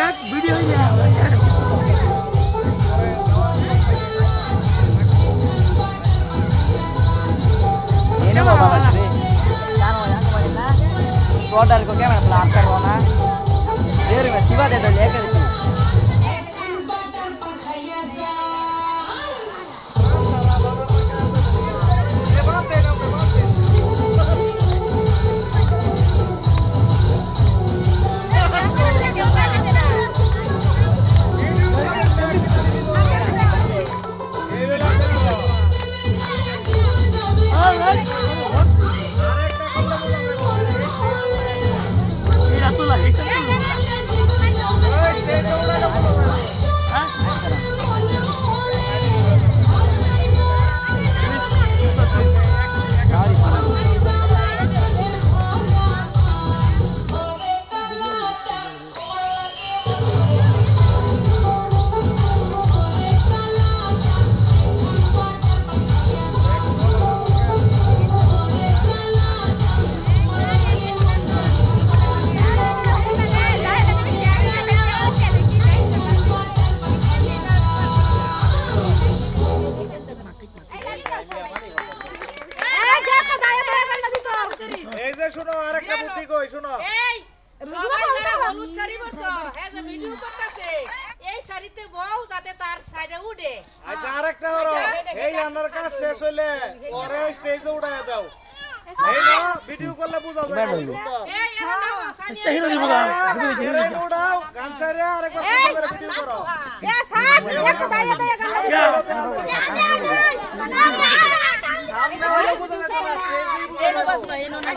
দেখ ভিডিও হইয়া ini mau bawa sini kan mau yang kemarin na order ko क्या मैं प्लान कर रहा हूँ ना देर में सिवा दे दो लेकर तू শোনো আরেকটা বুদ্ধি কই শোনো এই লুচ্চারি বলছো হে যে ভিডিও করতেছে এই শাড়িতে বউ যাতে তার সাইডে উঠে আচ্ছা আরেকটা হলো এই আনার কাজ শেষ হইলে পরে স্টেজে উঠায় দাও এই না ভিডিও করলে বোঝা যায় না সুন্দর এই এরা নাও ইস্তা হিরো দিব গা এরে উঠাও গান ছাড়ে আরেকটা সুন্দর ভিডিও করো এ সাস একটা দাইয়া দাইয়া গান দিতে সামনে হলে বোঝা যায় না স্টেজে এনো বাজনা এনো না